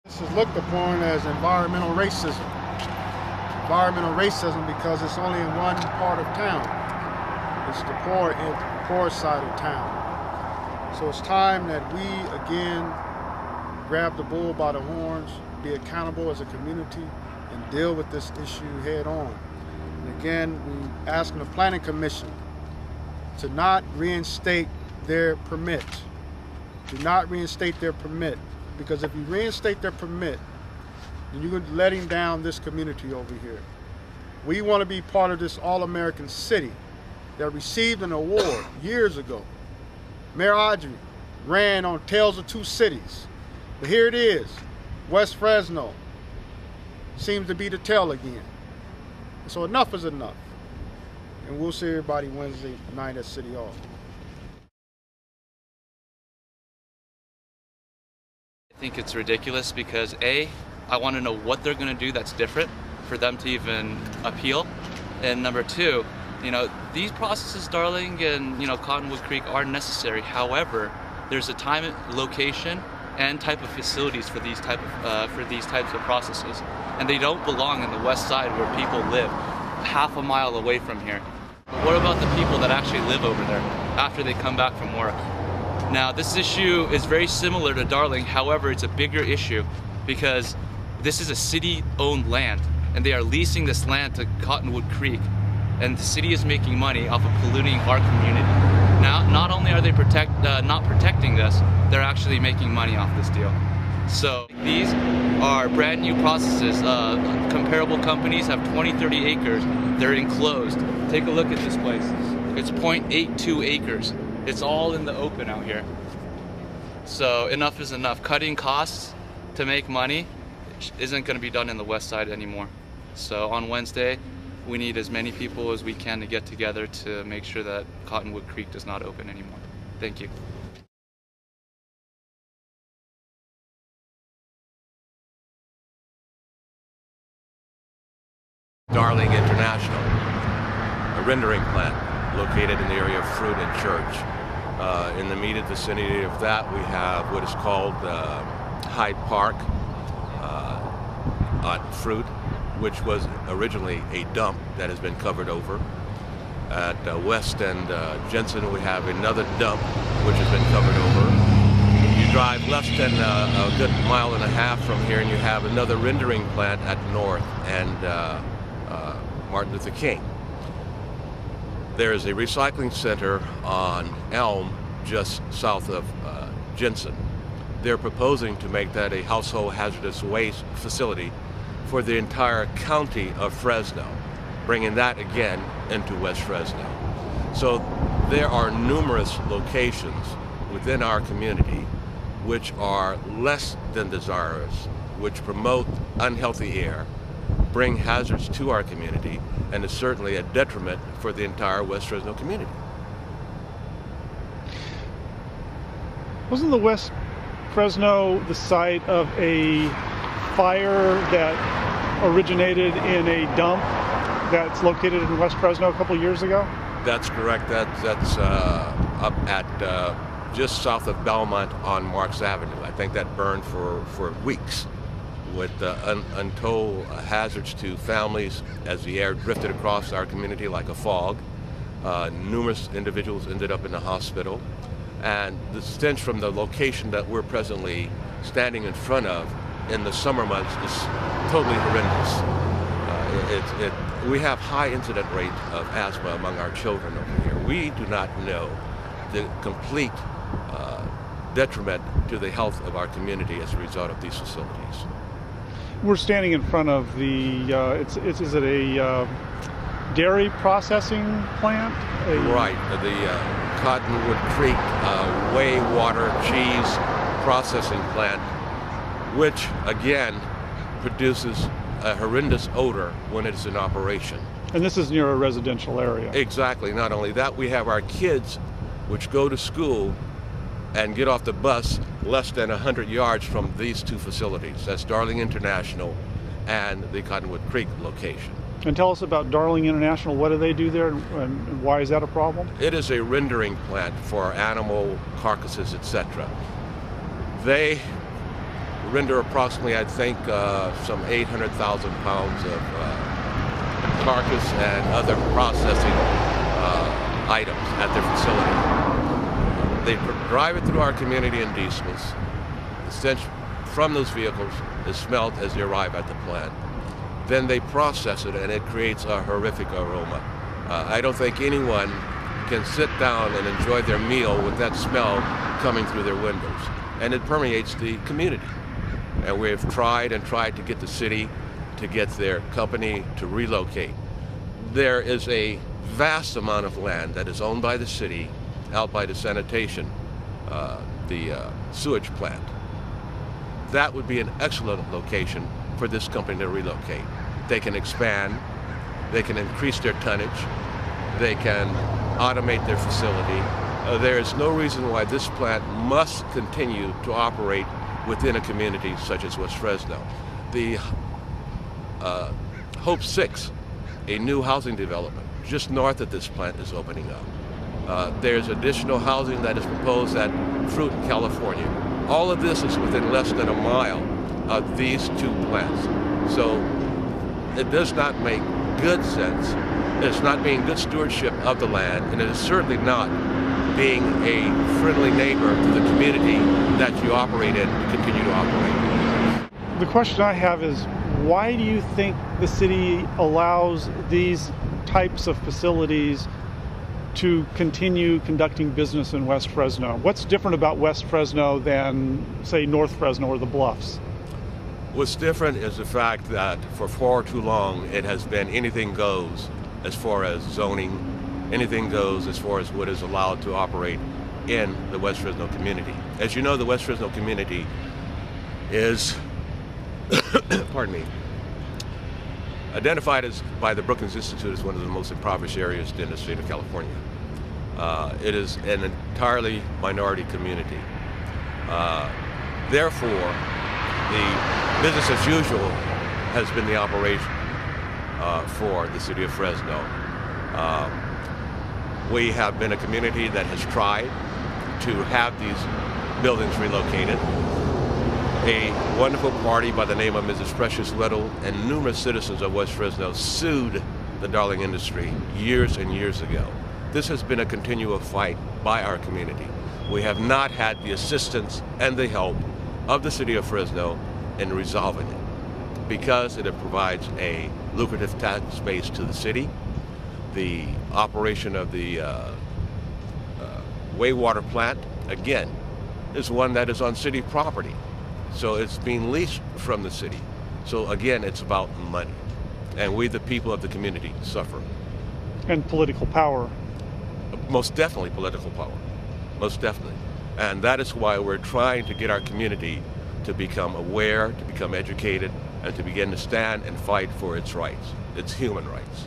This is looked upon as environmental racism. Environmental racism because it's only in one part of town. It's the poor side of town. So it's time that we again grab the bull by the horns, be accountable as a community, and deal with this issue head on. And again, we're asking the Planning Commission to not reinstate their permit. Do not reinstate their permit, because if you reinstate their permit, then you're letting down this community over here. We want to be part of this all-American city that received an award years ago. Mayor Audrey ran on Tales of Two Cities. But here it is, West Fresno seems to be the tale again. So enough is enough. And we'll see everybody Wednesday night at City Hall. I think it's ridiculous because A, I want to know what they're going to do that's different for them to even appeal. And number two, these processes, Darling and Cottonwood Creek, are necessary. However, there's a time, location, and type of facilities for these types of processes, and they don't belong in the west side where people live half a mile away from here. But what about the people that actually live over there after they come back from work? Now, this issue is very similar to Darling. However, it's a bigger issue because this is a city-owned land, and they are leasing this land to Cottonwood Creek, and the city is making money off of polluting our community. Now, not only are they not protecting this, they're actually making money off this deal. So these are brand new processes. Comparable companies have 20, 30 acres. They're enclosed. Take a look at this place. It's 0.82 acres. It's all in the open out here. So enough is enough. Cutting costs to make money isn't going to be done in the west side anymore. So on Wednesday, we need as many people as we can to get together to make sure that Cottonwood Creek does not open anymore. Thank you. Darling International, a rendering plant located in the area of Fruit and Church. In the immediate vicinity of that, we have what is called Hyde Park at Fruit, which was originally a dump that has been covered over. At West and Jensen, we have another dump which has been covered over. You drive less than a good mile and a half from here, and you have another rendering plant at North and Martin Luther King. There is a recycling center on Elm just south of Jensen. They're proposing to make that a household hazardous waste facility for the entire county of Fresno, bringing that again into West Fresno. So there are numerous locations within our community which are less than desirous, which promote unhealthy air, bring hazards to our community, and is certainly a detriment for the entire West Fresno community. Wasn't the West Fresno the site of a fire that originated in a dump that's located in West Fresno a couple of years ago? That's correct. That's up at just south of Belmont on Marks Avenue. I think that burned for weeks with untold hazards to families as the air drifted across our community like a fog. Numerous individuals ended up in the hospital. And the stench from the location that we're presently standing in front of in the summer months is totally horrendous. We have high incident rate of asthma among our children over here. We do not know the complete detriment to the health of our community as a result of these facilities. We're standing in front of the, is it a dairy processing plant? Right, the Cottonwood Creek whey water cheese processing plant, which again produces a horrendous odor when it's in operation. And this is near a residential area. Exactly. Not only that, we have our kids which go to school and get off the bus less than 100 yards from these two facilities. That's Darling International and the Cottonwood Creek location. And tell us about Darling International. What do they do there, and why is that a problem? It is a rendering plant for animal carcasses, etc. They render approximately, I think, some 800,000 pounds of carcass and other processing items at their facility. They drive it through our community in diesels. The stench from those vehicles is smelled as they arrive at the plant. Then they process it, and it creates a horrific aroma. I don't think anyone can sit down and enjoy their meal with that smell coming through their windows. And it permeates the community. And we've tried and tried to get the city to get their company to relocate. There is a vast amount of land that is owned by the city out by the sanitation, the sewage plant. That would be an excellent location for this company to relocate. They can expand, they can increase their tonnage, they can automate their facility. There is no reason why this plant must continue to operate within a community such as West Fresno. The Hope 6, a new housing development just north of this plant, is opening up. There's additional housing that is proposed at Fruit in California. All of this is within less than a mile of these two plants. So it does not make good sense. It's not being good stewardship of the land, and it is certainly not being a friendly neighbor to the community that you operate in to continue to operate. The question I have is, why do you think the city allows these types of facilities to continue conducting business in West Fresno? What's different about West Fresno than, say, North Fresno or the Bluffs? What's different is the fact that for far too long it has been anything goes as far as zoning, anything goes as far as what is allowed to operate in the West Fresno community. As you know, the West Fresno community is, pardon me, identified by the Brookings Institute as one of the most impoverished areas in the state of California. It is an entirely minority community. Therefore, the business as usual has been the operation for the city of Fresno. We have been a community that has tried to have these buildings relocated. A wonderful party by the name of Mrs. Precious Little and numerous citizens of West Fresno sued the Darling industry years and years ago. This has been a continual fight by our community. We have not had the assistance and the help of the city of Fresno in resolving it, because it provides a lucrative tax base to the city. The operation of the wastewater plant, again, is one that is on city property. So it's being leased from the city. So again, it's about money. And we, the people of the community, suffer. And political power. Most definitely political power. Most definitely. And that is why we're trying to get our community to become aware, to become educated, and to begin to stand and fight for its rights, its human rights.